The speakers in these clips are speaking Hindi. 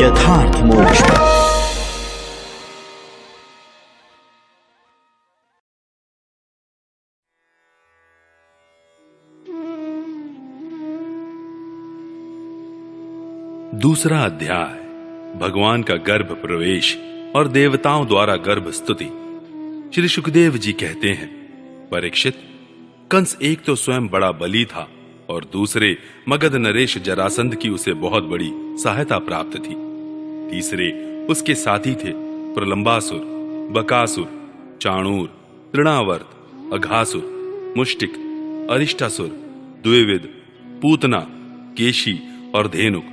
यथार्थ मोक्ष पथ। दूसरा अध्याय, भगवान का गर्भ प्रवेश और देवताओं द्वारा गर्भ स्तुति। श्री सुखदेव जी कहते हैं, परीक्षित, कंस एक तो स्वयं बड़ा बली था और दूसरे मगध नरेश जरासंध की उसे बहुत बड़ी सहायता प्राप्त थी। तीसरे उसके साथी थे प्रलंबासुर, बकासुर, चाणूर, तृणावर्त, अघासुर, मुष्टिक, अरिष्टासुर, द्विविद, पूतना, केशी और धेनुक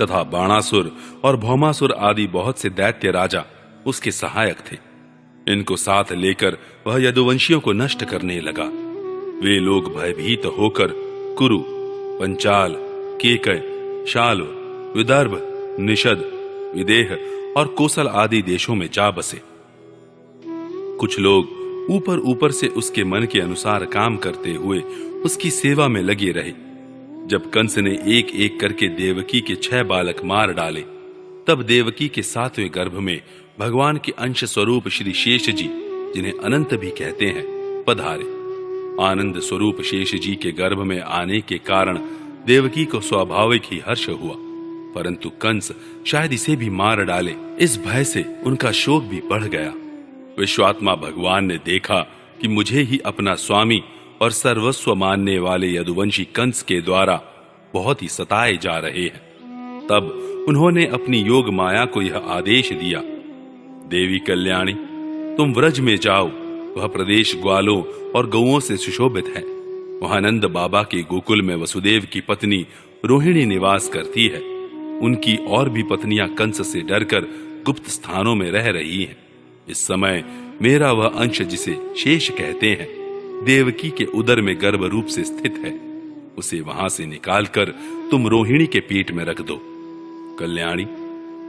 तथा बाणासुर और भौमासुर आदि बहुत से दैत्य राजा उसके सहायक थे। इनको साथ लेकर वह यदुवंशियों को नष्ट करने लगा। वे लोग भयभीत होकर कुरु, पंचाल, केकय, शाल्व, विदर्भ, निषद, विदेह और कोसल आदि देशों में जा बसे। कुछ लोग ऊपर ऊपर से उसके मन के अनुसार काम करते हुए उसकी सेवा में लगे रहे। जब कंस ने एक एक करके देवकी के 6 बालक मार डाले, तब देवकी के 7वें गर्भ में भगवान के अंश स्वरूप श्री शेष जी, जिन्हें अनंत भी कहते हैं, पधारे। आनंद स्वरूप शेष जी के गर्भ में आने के कारण देवकी को स्वाभाविक ही हर्ष हुआ, परंतु कंस शायद इसे भी मार डाले, इस भय से उनका शोक भी बढ़ गया। विश्वात्मा भगवान ने देखा कि मुझे ही अपना स्वामी और सर्वस्व मानने वाले यदुवंशी कंस के द्वारा बहुत ही सताए जा रहे हैं। तब उन्होंने अपनी योग माया को यह आदेश दिया, देवी कल्याणी, तुम व्रज में जाओ। वह प्रदेश ग्वालों और गौओं से सुशोभित है। वहां नंद बाबा के गोकुल में वसुदेव की पत्नी रोहिणी निवास करती है। उनकी और भी पत्नियां कंस से डरकर गुप्त स्थानों में रह रही हैं। इस समय मेरा वह अंश, जिसे शेष कहते हैं, देवकी के उदर में गर्भ रूप से स्थित है। उसे वहां से निकालकर तुम रोहिणी के पेट में रख दो। कल्याणी,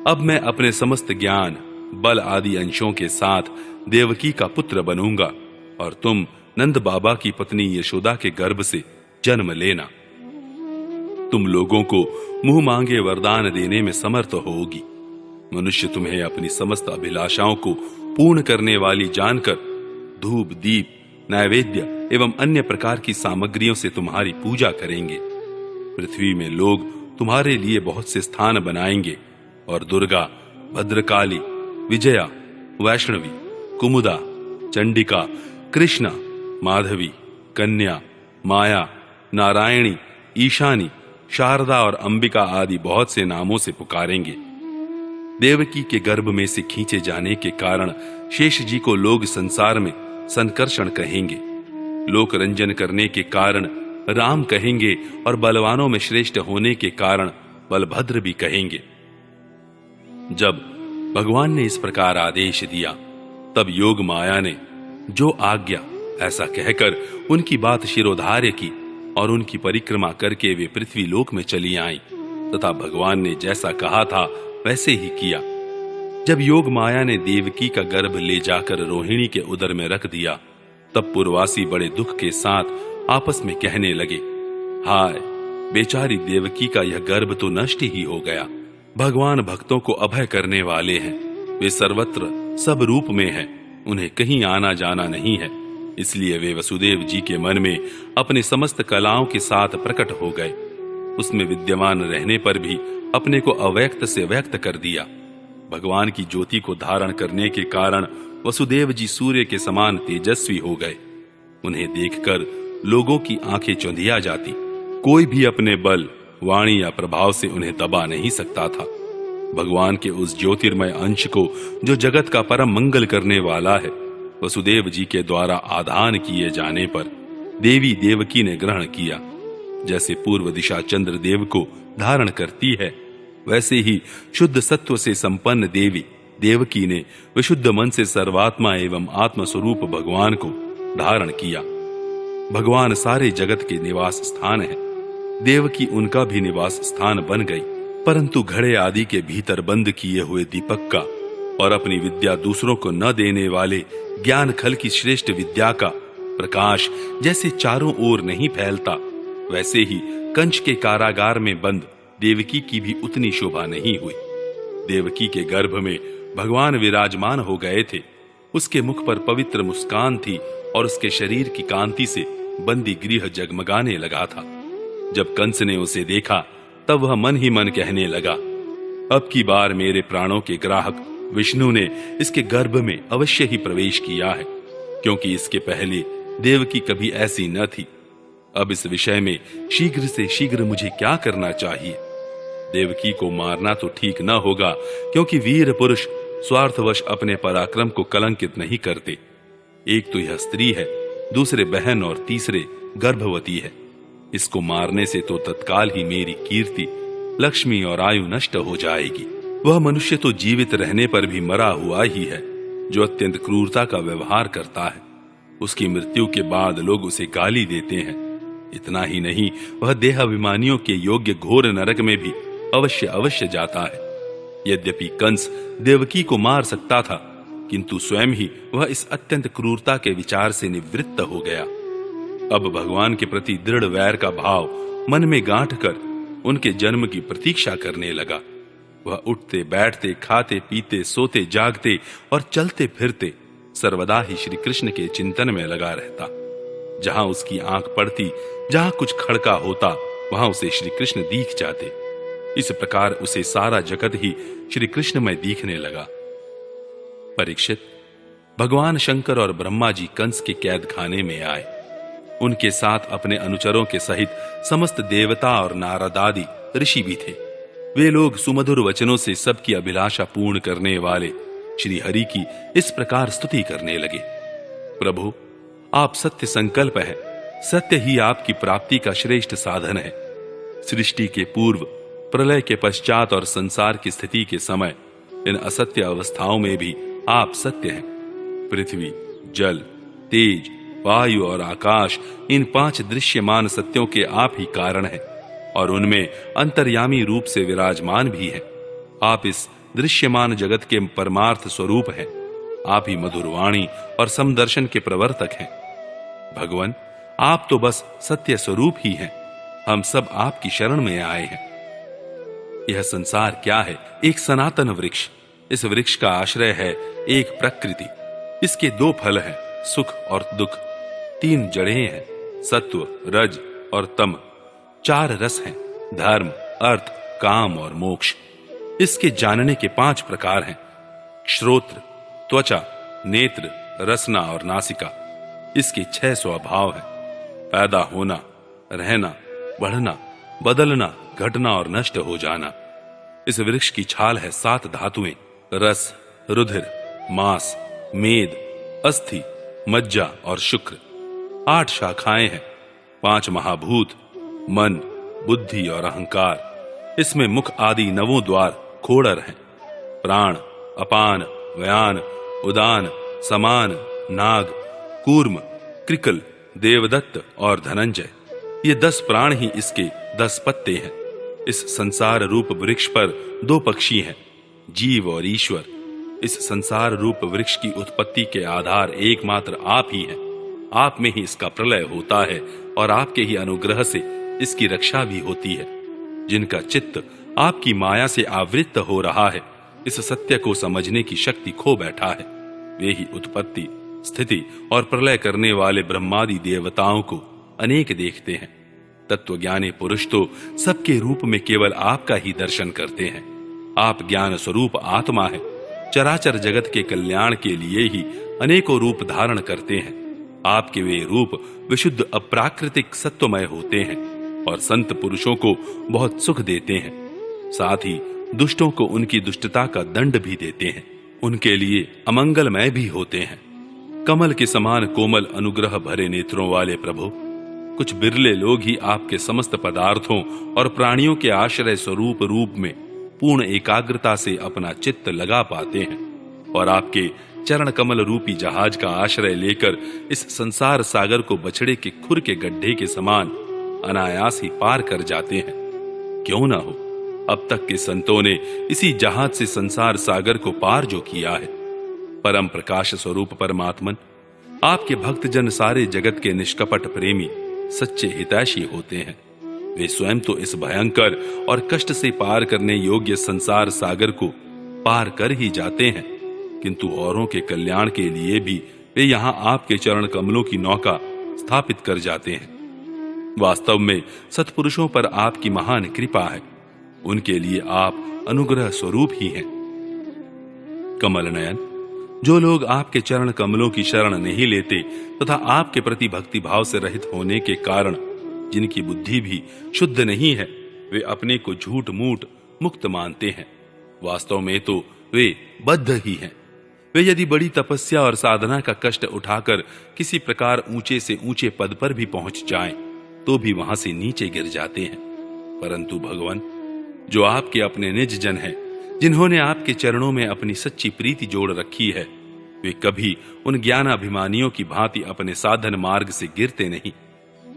अब मैं अपने समस्त ज्ञान, बल आदि अंशों के साथ देवकी का पुत्र बनूंगा और तुम नंद बाबा की पत्नी यशोदा के गर्भ से जन्म लेना। तुम लोगों को मुंह मांगे वरदान देने में समर्थ होगी। मनुष्य तुम्हें अपनी समस्त अभिलाषाओं को पूर्ण करने वाली जानकर धूप, दीप, नैवेद्य एवं अन्य प्रकार की सामग्रियों से तुम्हारी पूजा करेंगे। पृथ्वी में लोग तुम्हारे लिए बहुत से स्थान बनाएंगे और दुर्गा, भद्रकाली, विजया, वैष्णवी, कुमुदा, चंडिका, कृष्णा, माधवी, कन्या, माया, नारायणी, ईशानी, शारदा और अंबिका आदि बहुत से नामों से पुकारेंगे। देवकी के गर्भ में से खींचे जाने के कारण शेष जी को लोग संसार में संकर्षण कहेंगे। लोक रंजन करने के कारण राम कहेंगे और बलवानों में श्रेष्ठ होने के कारण बलभद्र भी कहेंगे। जब भगवान ने इस प्रकार आदेश दिया, तब योग माया ने जो आज्ञा ऐसा कहकर उनकी बात शिरोधार्य की और उनकी परिक्रमा करके वे पृथ्वी लोक में चली आईं तथा भगवान ने जैसा कहा था वैसे ही किया। जब योग माया ने देवकी का गर्भ ले जाकर रोहिणी के उदर में रख दिया, तब पुरवासी बड़े दुख के साथ आपस में कहने लगे, हाय, बेचारी देवकी का यह गर्भ तो नष्ट ही हो गया। भगवान भक्तों को अभय करने वाले हैं। वे सर्वत्र सब रूप में हैं। उन्हें कहीं आना जाना नहीं है। इसलिए वे वसुदेव जी के मन में अपने समस्त कलाओं के साथ प्रकट हो गए। उसमें विद्यमान रहने पर भी अपने को अव्यक्त से व्यक्त कर दिया। भगवान की ज्योति को धारण करने के कारण वसुदेव जी सूर्य के समान तेजस्वी हो गए। उन्हें देखकर लोगों की आंखें चौंधिया जाती। कोई भी अपने बल, वाणी या प्रभाव से उन्हें दबा नहीं सकता था। भगवान के उस ज्योतिर्मय अंश को, जो जगत का परम मंगल करने वाला है, वसुदेव जी के द्वारा आधान किए जाने पर देवी देवकी ने ग्रहण किया। जैसे पूर्व दिशा चंद्र देव को धारण करती है, वैसे ही शुद्ध सत्व से संपन्न देवी देवकी ने विशुद्ध मन से सर्वात्मा एवं आत्म स्वरूप भगवान को धारण किया। भगवान सारे जगत के निवास स्थान है। देवकी उनका भी निवास स्थान बन गई, परंतु घड़े आदि के भीतर बंद किए हुए दीपक का और अपनी विद्या दूसरों को न देने वाले ज्ञान खल की श्रेष्ठ विद्या का प्रकाश जैसे चारों ओर नहीं फैलता, वैसे ही कंच के कारागार में बंद देवकी की भी उतनी शोभा नहीं हुई। देवकी के गर्भ में भगवान विराजमान हो गए थे। उसके मुख पर पवित्र मुस्कान थी और उसके शरीर की कांति से बंदी गृह जगमगाने लगा था। जब कंस ने उसे देखा तब वह मन ही मन कहने लगा, अब की बार मेरे प्राणों के ग्राहक विष्णु ने इसके गर्भ में अवश्य ही प्रवेश किया है, क्योंकि इसके पहले देवकी कभी ऐसी न थी। अब इस विषय में शीघ्र से शीघ्र मुझे क्या करना चाहिए? देवकी को मारना तो ठीक न होगा, क्योंकि वीर पुरुष स्वार्थवश अपने पराक्रम को कलंकित नहीं करते। एक तो यह स्त्री है, दूसरे बहन और तीसरे गर्भवती है। इसको मारने से तो तत्काल ही मेरी कीर्ति, लक्ष्मी और आयु नष्ट हो जाएगी। वह मनुष्य तो जीवित रहने पर भी मरा हुआ ही है, जो अत्यंत क्रूरता का व्यवहार करता है। उसकी मृत्यु के बाद लोग उसे गाली देते हैं। इतना ही नहीं, वह देहाभिमानियों के योग्य घोर नरक में भी अवश्य अवश्य जाता है। यद्यपि कंस देवकी को मार सकता था, किंतु स्वयं ही वह इस अत्यंत क्रूरता के विचार से निवृत्त हो गया। अब भगवान के प्रति दृढ़ वैर का भाव मन में गांठ कर उनके जन्म की प्रतीक्षा करने लगा। वह उठते बैठते, खाते पीते, सोते जागते और चलते फिरते सर्वदा ही श्री कृष्ण के चिंतन में लगा रहता। जहां उसकी आंख पड़ती, जहां कुछ खड़का होता, वहां उसे श्री कृष्ण दीख जाते। इस प्रकार उसे सारा जगत ही श्री कृष्ण में दिखने लगा। परीक्षित, भगवान शंकर और ब्रह्मा जी कंस के कैद खाने में आए। उनके साथ अपने अनुचरों के सहित समस्त देवता और नारद आदि ऋषि भी थे। वे लोग सुमधुर वचनों से सबकी अभिलाषा पूर्ण करने वाले श्री हरि की इस प्रकार स्तुति करने लगे। प्रभु, आप सत्य संकल्प है, सत्य ही आपकी प्राप्ति का श्रेष्ठ साधन है। सृष्टि के पूर्व, प्रलय के पश्चात और संसार की स्थिति के समय इन असत्य अवस्थाओं में भी आप सत्य हैं। पृथ्वी, जल, तेज, वायु और आकाश, इन 5 दृश्यमान सत्यों के आप ही कारण हैं और उनमें अंतर्यामी रूप से विराजमान भी हैं। आप इस दृश्यमान जगत के परमार्थ स्वरूप हैं। आप ही मधुरवाणी और समदर्शन के प्रवर्तक हैं। भगवान, आप तो बस सत्य स्वरूप ही हैं। हम सब आपकी शरण में आए हैं। यह संसार क्या है? एक सनातन वृक्ष। इस वृक्ष का आश्रय है एक प्रकृति। इसके 2 फल हैं, सुख और दुख। 3 जड़ें हैं, सत्व, रज और तम। 4 रस हैं, धर्म, अर्थ, काम और मोक्ष। इसके जानने के 5 प्रकार हैं, श्रोत्र, त्वचा, नेत्र, रसना और नासिका। इसके 6 स्वभाव हैं, पैदा होना, रहना, बढ़ना, बदलना, घटना और नष्ट हो जाना। इस वृक्ष की छाल है 7 धातुएं, रस, रुधिर, मांस, मेद, अस्थि, मज्जा और शुक्र। 8 शाखाएं हैं, 5 महाभूत, मन, बुद्धि और अहंकार। इसमें मुख आदि 9 द्वार खोड़र हैं, प्राण, अपान, व्यान, उदान, समान, नाग, कूर्म, कृकल, देवदत्त और धनंजय। ये 10 प्राण ही इसके 10 पत्ते हैं। इस संसार रूप वृक्ष पर 2 पक्षी हैं, जीव और ईश्वर। इस संसार रूप वृक्ष की उत्पत्ति के आधार एकमात्र आप ही हैं। आप में ही इसका प्रलय होता है और आपके ही अनुग्रह से इसकी रक्षा भी होती है। जिनका चित्त आपकी माया से आवृत्त हो रहा है, इस सत्य को समझने की शक्ति खो बैठा है। वे ही उत्पत्ति, स्थिति और प्रलय करने वाले ब्रह्मादि देवताओं को अनेक देखते हैं। तत्वज्ञानी पुरुष तो सबके रूप में केवल आपका ही दर्शन करते हैं। आप ज्ञान स्वरूप आत्मा है। चराचर जगत के कल्याण के लिए ही अनेकों रूप धारण करते हैं। आपके वे रूप विशुद्ध अप्राकृतिक सत्वमय होते हैं और संत पुरुषों को बहुत सुख देते हैं। साथ ही दुष्टों को उनकी दुष्टता का दंड भी देते हैं। उनके लिए अमंगलमय भी होते हैं। कमल के समान कोमल अनुग्रह भरे नेत्रों वाले प्रभु, कुछ बिरले लोग ही आपके समस्त पदार्थों और प्राणियों के आश्रय स्वरूप रूप में पूर्ण एकाग्रता से अपना चित्त लगा पाते हैं और आपके चरण कमल रूपी जहाज का आश्रय लेकर इस संसार सागर को बछड़े के खुर के गड्ढे के समान अनायास ही पार कर जाते हैं। क्यों ना हो, अब तक के संतों ने इसी जहाज से संसार सागर को पार जो किया है। परम प्रकाश स्वरूप परमात्मन, आपके भक्तजन सारे जगत के निष्कपट प्रेमी, सच्चे हितैषी होते हैं। वे स्वयं तो इस भयंकर और कष्ट से पार करने योग्य संसार सागर को पार कर ही जाते हैं, किंतु औरों के कल्याण के लिए भी वे यहाँ आपके चरण कमलों की नौका स्थापित कर जाते हैं। वास्तव में सत्पुरुषों पर आपकी महान कृपा है, उनके लिए आप अनुग्रह स्वरूप ही हैं। कमल नयन, जो लोग आपके चरण कमलों की शरण नहीं लेते तथा आपके प्रति भक्ति भाव से रहित होने के कारण जिनकी बुद्धि भी शुद्ध नहीं है, वे अपने को झूठ मूठ मुक्त मानते हैं। वास्तव में तो वे बद्ध ही हैं। वे यदि बड़ी तपस्या और साधना का कष्ट उठाकर किसी प्रकार ऊंचे से ऊंचे पद पर भी पहुंच जाएं, तो भी वहां से नीचे गिर जाते हैं। परंतु भगवान, जो आपके अपने निज जन हैं, जिन्होंने आपके चरणों में अपनी सच्ची प्रीति जोड़ रखी है, वे कभी उन ज्ञानाभिमानियों की भांति अपने साधन मार्ग से गिरते नहीं।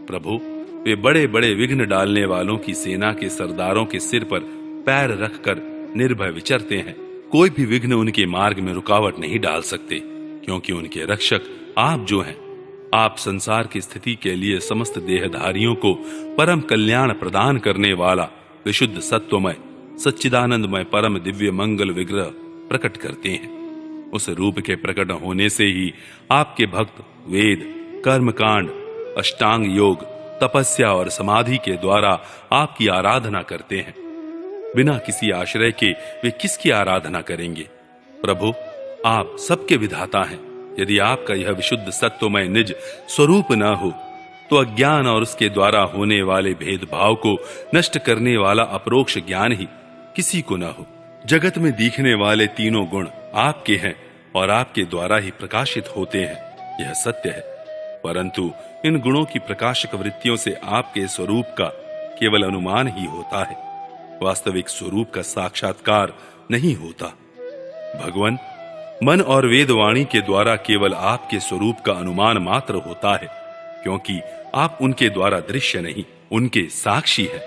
प्रभु, वे बड़े बड़े विघ्न डालने वालों की सेना के सरदारों के सिर पर पैर रखकर निर्भय विचरते हैं। कोई भी विघ्न उनके मार्ग में रुकावट नहीं डाल सकते, क्योंकि उनके रक्षक आप जो हैं। आप संसार की स्थिति के लिए समस्त देहधारियों को परम कल्याण प्रदान करने वाला विशुद्ध सत्वमय सच्चिदानंदमय परम दिव्य मंगल विग्रह प्रकट करते हैं। उस रूप के प्रकट होने से ही आपके भक्त वेद, कर्मकांड, अष्टांग योग, तपस्या और समाधि के द्वारा आपकी आराधना करते हैं। बिना किसी आश्रय के वे किसकी आराधना करेंगे? प्रभु, आप सबके विधाता हैं। यदि आपका यह विशुद्ध सत्वमय निज स्वरूप न हो, तो अज्ञान और उसके द्वारा होने वाले भेदभाव को नष्ट करने वाला अपरोक्ष ज्ञान ही किसी को न हो। जगत में दिखने वाले तीनों गुण आपके हैं और आपके द्वारा ही प्रकाशित होते हैं, यह सत्य है। परंतु इन गुणों की प्रकाशक वृत्तियों से आपके स्वरूप का केवल अनुमान ही होता है, वास्तविक स्वरूप का साक्षात्कार नहीं होता। भगवान, मन और वेदवाणी के द्वारा केवल आपके स्वरूप का अनुमान मात्र होता है, क्योंकि आप उनके द्वारा दृश्य नहीं, उनके साक्षी है।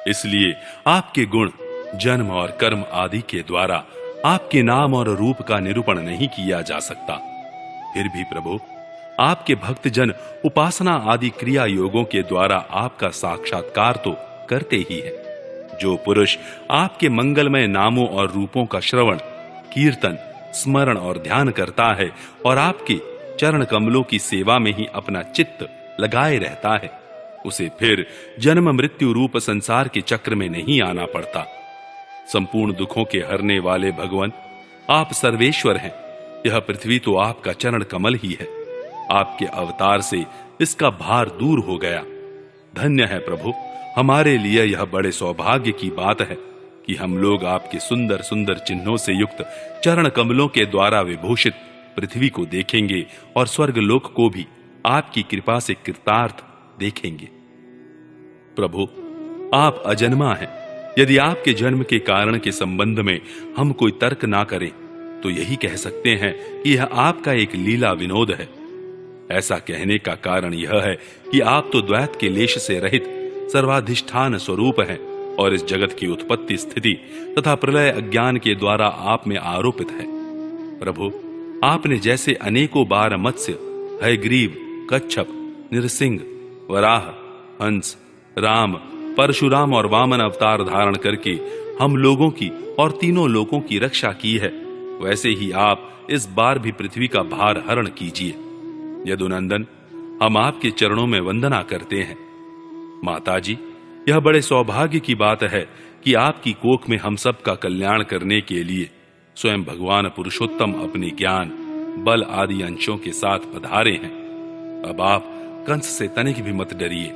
इसलिए आपके गुण, जन्म और कर्म आदि के द्वारा आपके नाम और रूप का निरूपण नहीं किया जा सकता। फिर भी प्रभु, आपके भक्त जन उपासना आदि क्रिया योगों के द्वारा आपका साक्षात्कार तो करते ही है। जो पुरुष आपके मंगलमय नामों और रूपों का श्रवण, कीर्तन, स्मरण और ध्यान करता है और आपके चरण कमलों की सेवा में ही अपना चित्त लगाए रहता है, उसे फिर जन्म मृत्यु रूप संसार के चक्र में नहीं आना पड़ता। संपूर्ण दुखों के हरने वाले भगवान, आप सर्वेश्वर हैं। यह पृथ्वी तो आपका चरण कमल ही है। आपके अवतार से इसका भार दूर हो गया। धन्य है प्रभु, हमारे लिए यह बड़े सौभाग्य की बात है कि हम लोग आपके सुंदर सुंदर चिन्हों से युक्त चरण कमलों के द्वारा विभूषित पृथ्वी को देखेंगे और स्वर्ग लोक को भी आपकी कृपा से कृतार्थ देखेंगे। प्रभु, आप अजन्मा हैं। यदि आपके जन्म के कारण के संबंध में हम कोई तर्क ना करें, तो यही कह सकते हैं कि यह आपका एक लीला विनोद है। ऐसा कहने का कारण यह है कि आप तो द्वैत के लेश से रहित सर्वाधिष्ठान स्वरूप हैं और इस जगत की उत्पत्ति, स्थिति तथा प्रलय अज्ञान के द्वारा आप में आरोपित है। प्रभु, आपने जैसे अनेकों बार मत्स्य, हयग्रीव, कच्छप, नृसिंह, वराह, हंस, राम, परशुराम और वामन अवतार धारण करके हम लोगों की और तीनों लोकों की रक्षा की है, वैसे ही आप इस बार भी पृथ्वी का भार हरण कीजिए। यदुनंदन, हम आपके चरणों में वंदना करते हैं। माताजी, यह बड़े सौभाग्य की बात है कि आपकी कोख में हम सब का कल्याण करने के लिए स्वयं भगवान पुरुषोत्तम अपने ज्ञान, बल आदि अंशों के साथ पधारे हैं। अब आप कंस से तनिक भी मत डरिए।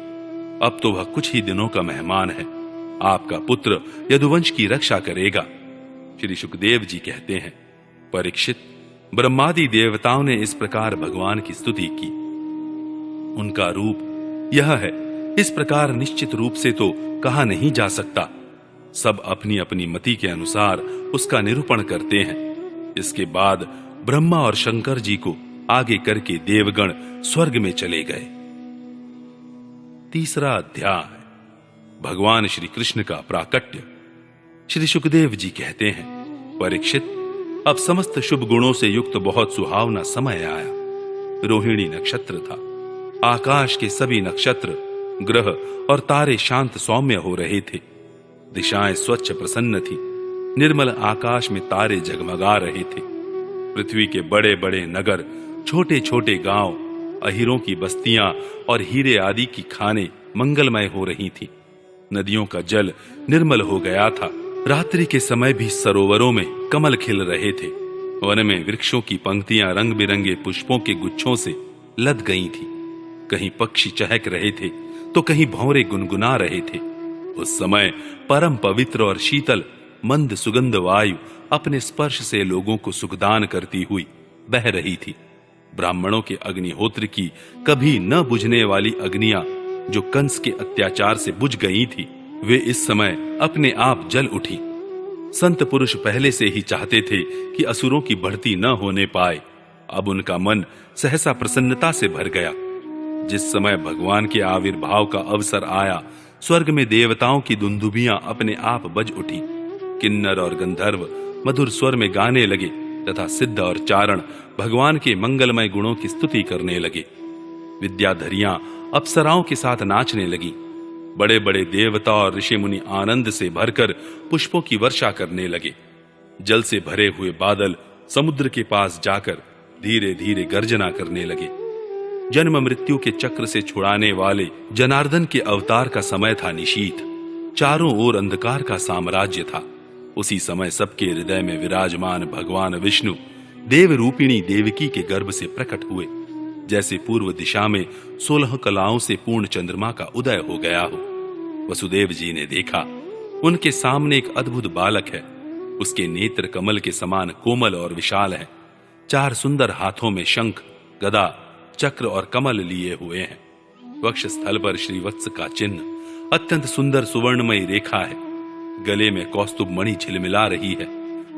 अब तो वह कुछ ही दिनों का मेहमान है। आपका पुत्र यदुवंश की रक्षा करेगा। श्री सुखदेव जी कहते हैं, परीक्षित, ब्रह्मादि देवताओं ने इस प्रकार भगवान की स्तुति की। उनका रूप यह है, इस प्रकार निश्चित रूप से तो कहा नहीं जा सकता। सब अपनी अपनी मति के अनुसार उसका निरूपण करते हैं। इसके बाद ब्रह्मा और शंकर जी को आगे करके देवगण स्वर्ग में चले गए। तीसरा अध्याय, भगवान श्री कृष्ण का प्राकट्य। श्री सुखदेव जी कहते हैं, परीक्षित, अब समस्त शुभ गुणों से युक्त बहुत सुहावना समय आया। रोहिणी नक्षत्र था। आकाश के सभी नक्षत्र ग्रह और तारे शांत सौम्य हो रहे थे। दिशाएं स्वच्छ प्रसन्न थी। निर्मल आकाश में तारे जगमगा रहे थे। पृथ्वी के बड़े बड़े नगर, छोटे छोटे गांव, अहीरों की बस्तियां और हीरे आदि की खानें मंगलमय हो रही थी। नदियों का जल निर्मल हो गया था। रात्रि के समय भी सरोवरों में कमल खिल रहे थे। वन में वृक्षों की पंक्तियां रंग बिरंगे पुष्पों के गुच्छों से लद गई थी। कहीं पक्षी चहक रहे थे तो कहीं भंवरे गुनगुना रहे थे। उस समय परम पवित्र और शीतल मंद सुगंध वायु अपने स्पर्श से लोगों को सुखदान करती हुई बह रही थी। ब्राह्मणों के अग्निहोत्र की कभी न बुझने वाली अग्नियां जो कंस के अत्याचार से बुझ गई थी, वे इस समय अपने आप जल उठी। संत पुरुष पहले से ही चाहते थे कि असुरों की बढ़ती न होने पाए। अब उनका मन सहसा प्रसन्नता से भर गया। जिस समय भगवान के आविर्भाव का अवसर आया, स्वर्ग में देवताओं की दुंदुभियां अपने आप बज उठी। किन्नर और गंधर्व मधुर स्वर में गाने लगे तथा सिद्ध और चारण भगवान के मंगलमय गुणों की स्तुति करने लगे। विद्याधरियां अप्सराओं के साथ नाचने लगी। बड़े बड़े देवता और ऋषि मुनि आनंद से भरकर पुष्पों की वर्षा करने लगे। जल से भरे हुए बादल समुद्र के पास जाकर धीरे धीरे गर्जना करने लगे। जन्म मृत्यु के चक्र से छुड़ाने वाले जनार्दन के अवतार का समय था निशीथ। चारों ओर अंधकार का साम्राज्य था। उसी समय सबके हृदय में विराजमान भगवान विष्णु देव रूपिणी देवकी के गर्भ से प्रकट हुए। जैसे पूर्व दिशा में 16 कलाओं से पूर्ण चंद्रमा का उदय हो गया हो। वसुदेव जी ने देखा, उनके सामने एक अद्भुत बालक है। उसके नेत्र कमल के समान कोमल और विशाल है। 4 सुंदर हाथों में शंख, गदा, चक्र और कमल लिए हुए हैं। वक्ष स्थल पर श्रीवत्स का चिन्ह, अत्यंत सुंदर सुवर्णमयी रेखा है। गले में कौस्तुभ मणि झिलमिला रही है।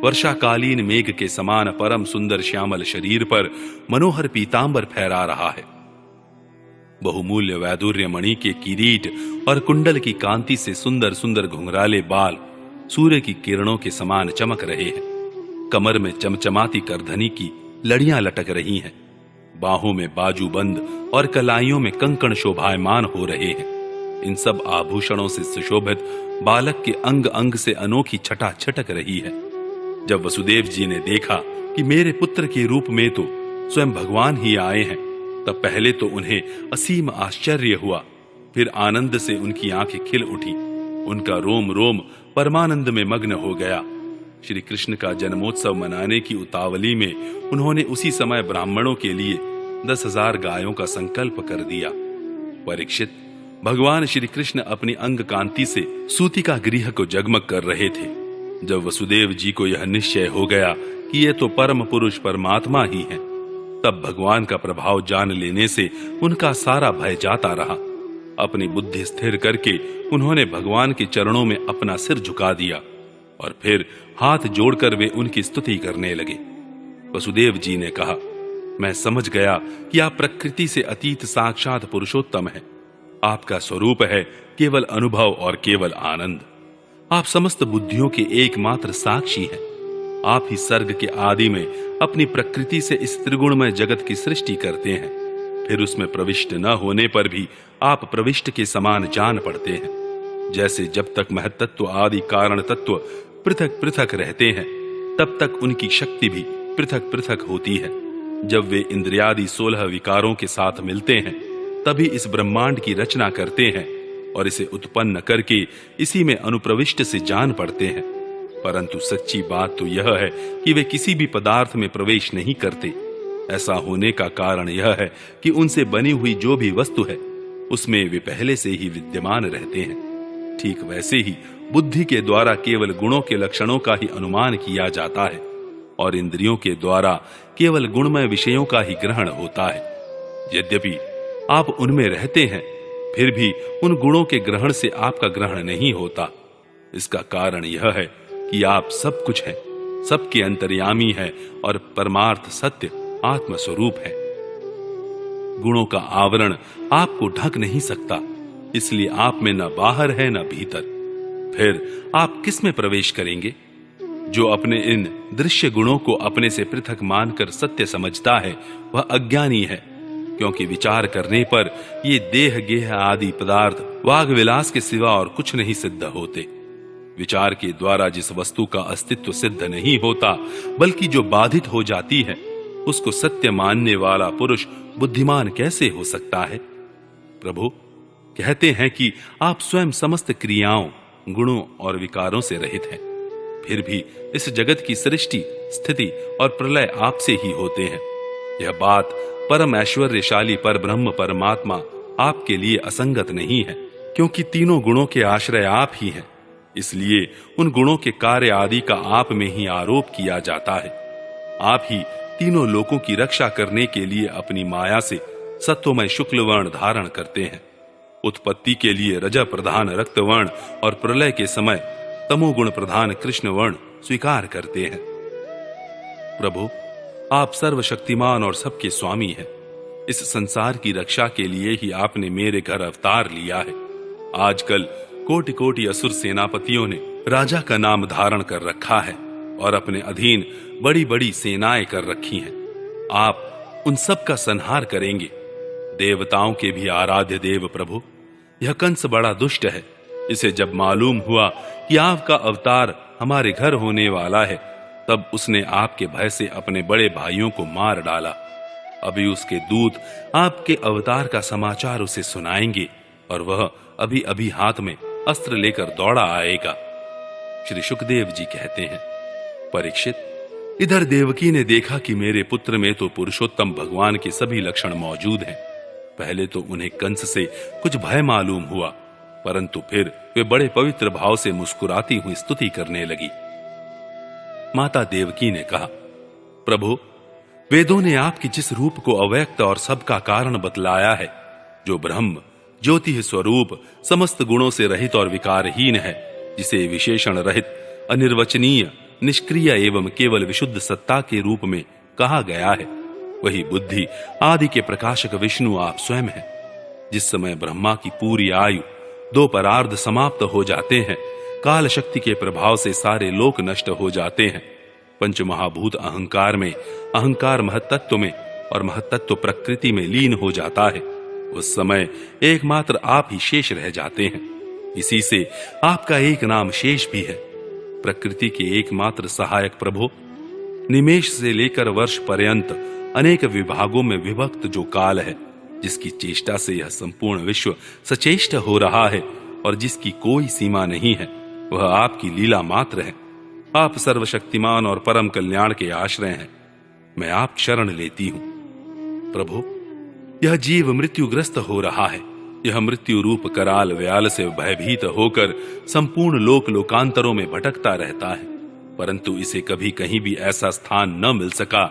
वर्षाकालीन मेघ के समान परम सुंदर श्यामल शरीर पर मनोहर पीतांबर फहरा रहा है। बहुमूल्य वैदुर्य मणि के किरीट और कुंडल की कांति से सुंदर सुंदर घुंघराले बाल सूर्य की किरणों के समान चमक रहे हैं। कमर में चमचमाती करधनी की लड़ियां लटक रही हैं। बाहों में बाजूबंद और कलाइयों में कंकण शोभायमान हो रहे हैं। इन सब आभूषणों से सुशोभित बालक के अंग अंग से अनोखी छटा छटक रही है। जब वसुदेव जी ने देखा कि मेरे पुत्र के रूप में तो स्वयं भगवान ही आए हैं, तब पहले तो उन्हें असीम आश्चर्य हुआ। फिर आनंद से उनकी आंखें खिल उठी। उनका रोम रोम परमानंद में मग्न हो गया। श्री कृष्ण का जन्मोत्सव मनाने की उतावली में उन्होंने उसी समय ब्राह्मणों के लिए 10,000 गायों का संकल्प कर दिया। परीक्षित, भगवान श्री कृष्ण अपनी अंग कांति से सूतिका गृह को जगमग कर रहे थे। जब वसुदेव जी को यह निश्चय हो गया कि ये तो परम पुरुष परमात्मा ही हैं, तब भगवान का प्रभाव जान लेने से उनका सारा भय जाता रहा। अपनी बुद्धि स्थिर करके उन्होंने भगवान के चरणों में अपना सिर झुका दिया और फिर हाथ जोड़कर वे उनकी स्तुति करने लगे। वसुदेव जी ने कहा, मैं समझ गया कि आप प्रकृति से अतीत साक्षात पुरुषोत्तम हैं। आपका स्वरूप है केवल अनुभव और केवल आनंद। आप समस्त बुद्धियों के एकमात्र साक्षी हैं। आप ही सर्ग के आदि में अपनी प्रकृति से इस त्रिगुणमय जगत की सृष्टि करते हैं। फिर उसमें प्रविष्ट न होने पर भी आप प्रविष्ट के समान जान पड़ते हैं। जैसे जब तक महत्तत्व आदि कारण तत्व पृथक पृथक रहते हैं, तब तक उनकी शक्ति भी पृथक पृथक होती है। जब वे इंद्रियादि 16 विकारों के साथ मिलते हैं, तभी इस ब्रह्मांड की रचना करते हैं और इसे उत्पन्न करके इसी में अनुप्रविष्ट से जान पड़ते हैं। परंतु सच्ची बात तो यह है कि वे किसी भी पदार्थ में प्रवेश नहीं करते। ऐसा होने का कारण यह है कि उनसे बनी हुई जो भी वस्तु है, उसमें वे पहले से ही विद्यमान रहते हैं। ठीक वैसे ही बुद्धि के द्वारा केवल गुणों के लक्षणों का ही अनुमान किया जाता है और इंद्रियों के द्वारा केवल गुणमय विषयों का ही ग्रहण होता है। यद्यपि आप उनमें रहते हैं, फिर भी उन गुणों के ग्रहण से आपका ग्रहण नहीं होता। इसका कारण यह है कि आप सब कुछ हैं, सबके अंतर्यामी हैं और परमार्थ सत्य आत्म स्वरूप है। गुणों का आवरण आपको ढक नहीं सकता, इसलिए आप में न बाहर है न भीतर। फिर आप किस में प्रवेश करेंगे? जो अपने इन दृश्य गुणों को अपने से पृथक मानकर सत्य समझता है, वह अज्ञानी है। क्योंकि विचार करने पर ये देह गेह आदि पदार्थ वाग विलास के सिवा और कुछ नहीं सिद्ध होते। विचार के द्वारा जिस वस्तु का अस्तित्व सिद्ध नहीं होता बल्कि जो बाधित हो जाती है, उसको सत्य मानने वाला पुरुष बुद्धिमान कैसे हो सकता है? प्रभु, कहते हैं कि आप स्वयं समस्त क्रियाओं, गुणों और विकारों से रहित हैं। फिर भी इस जगत की सृष्टि, स्थिति और प्रलय आपसे ही होते हैं। यह बात परम ऐश्वर्यशाली पर ब्रह्म परमात्मा आपके लिए असंगत नहीं है, क्योंकि तीनों गुणों के आश्रय आप ही हैं। इसलिए उन गुणों के कार्य आदि का आप में ही आरोप किया जाता है। आप ही तीनों लोकों की रक्षा करने के लिए अपनी माया से सत्वमय शुक्ल वर्ण धारण करते हैं। उत्पत्ति के लिए रज प्रधान रक्त वर्ण और प्रलय के समय तमोगुण प्रधान कृष्ण वर्ण स्वीकार करते हैं। प्रभु, आप सर्वशक्तिमान और सबके स्वामी हैं। इस संसार की रक्षा के लिए ही आपने मेरे घर अवतार लिया है। आजकल कोटि कोटि असुर सेनापतियों ने राजा का नाम धारण कर रखा है और अपने अधीन बड़ी बड़ी सेनाएं कर रखी हैं। आप उन सब का संहार करेंगे। देवताओं के भी आराध्य देव प्रभु, यह कंस बड़ा दुष्ट है। इसे जब मालूम हुआ कि आपका अवतार हमारे घर होने वाला है, तब उसने आपके भय से अपने बड़े भाइयों को मार डाला। अभी उसके दूत आपके अवतार का समाचार उसे सुनाएंगे और वह अभी अभी हाथ में अस्त्र लेकर दौड़ा आएगा। श्री सुखदेव जी कहते हैं, परीक्षित, इधर देवकी ने देखा कि मेरे पुत्र में तो पुरुषोत्तम भगवान के सभी लक्षण मौजूद हैं। पहले तो उन्हें कंस से कुछ भय मालूम हुआ, परंतु फिर वे बड़े पवित्र भाव से मुस्कुराती हुई स्तुति करने लगी। माता देवकी ने कहा, प्रभु, वेदों ने आपके जिस रूप को अव्यक्त और सबका कारण बतलाया है, जो ब्रह्म ज्योति स्वरूप, समस्त गुणों से रहित और विकारहीन है, जिसे विशेषण रहित, अनिर्वचनीय, निष्क्रिय एवं केवल विशुद्ध सत्ता के रूप में कहा गया है, वही बुद्धि आदि के प्रकाशक विष्णु आप स्वयं हैं। जिस समय ब्रह्मा की पूरी आयु 2 परार्ध समाप्त हो जाते हैं, काल शक्ति के प्रभाव से सारे लोक नष्ट हो जाते हैं। पंच महाभूत अहंकार में, अहंकार महत्तत्व में और महत्तत्व प्रकृति में लीन हो जाता है। उस समय एकमात्र आप ही शेष रह जाते हैं। इसी से आपका एक नाम शेष भी है। प्रकृति के एकमात्र सहायक प्रभु, निमेष से लेकर वर्ष पर्यंत अनेक विभागों में विभक्त जो काल है, जिसकी चेष्टा से यह संपूर्ण विश्व सचेष्ट हो रहा है और जिसकी कोई सीमा नहीं है, वह आपकी लीला मात्र है। आप सर्वशक्तिमान और परम कल्याण के आश्रय हैं। मैं आप शरण लेती हूं। प्रभु, यह जीव मृत्युग्रस्त हो रहा है। यह मृत्यु रूप कराल व्याल से भयभीत होकर संपूर्ण लोक लोकांतरों में भटकता रहता है, परंतु इसे कभी कहीं भी ऐसा स्थान न मिल सका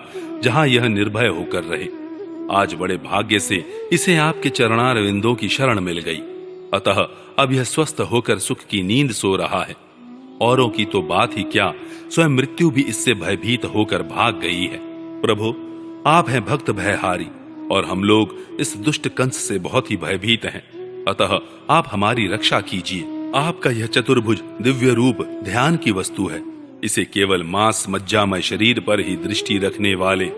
जहां यह निर्भय होकर रहे। आज बड़े भाग्य से इसे आपके चरणार विंदों की शरण मिल गई, अतः अब यह स्वस्थ होकर सुख की नींद सो रहा है। औरों की तो बात ही क्या, स्वयं मृत्यु भी इससे भयभीत होकर भाग गई है। प्रभु, आप हैं भक्त भयहारी और हम लोग इस दुष्ट कंस से बहुत ही भयभीत हैं, अतः आप हमारी रक्षा कीजिए। आपका यह चतुर्भुज दिव्य रूप ध्यान की वस्तु है। इसे केवल मांस मज्जामय शरीर पर ही दृष्टि रखने वाले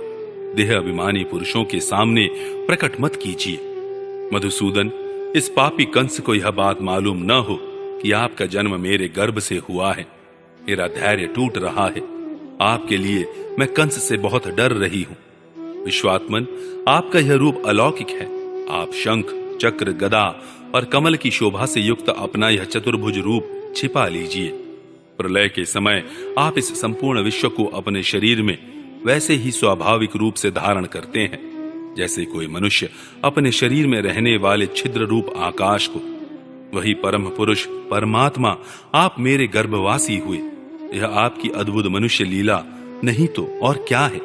देह अभिमानी पुरुषों के सामने प्रकट मत कीजिए। मधुसूदन, इस पापी कंस को यह बात मालूम न हो कि आपका जन्म मेरे गर्भ से हुआ है। मेरा धैर्य टूट रहा है। आपके लिए मैं कंस से बहुत डर रही हूं। विश्वात्मन, आपका यह रूप अलौकिक है। आप शंख, चक्र, गदा और कमल की शोभा से युक्त अपना यह चतुर्भुज रूप छिपा लीजिए। प्रलय के समय आप इस संपूर्ण विश्व को अपने शरीर में वैसे ही स्वाभाविक रूप से धारण करते हैं जैसे कोई मनुष्य अपने शरीर में रहने वाले छिद्र रूप आकाश को। वही परम पुरुष परमात्मा आप मेरे गर्भवासी हुए। यह आपकी अद्भुत मनुष्य लीला नहीं तो और क्या है।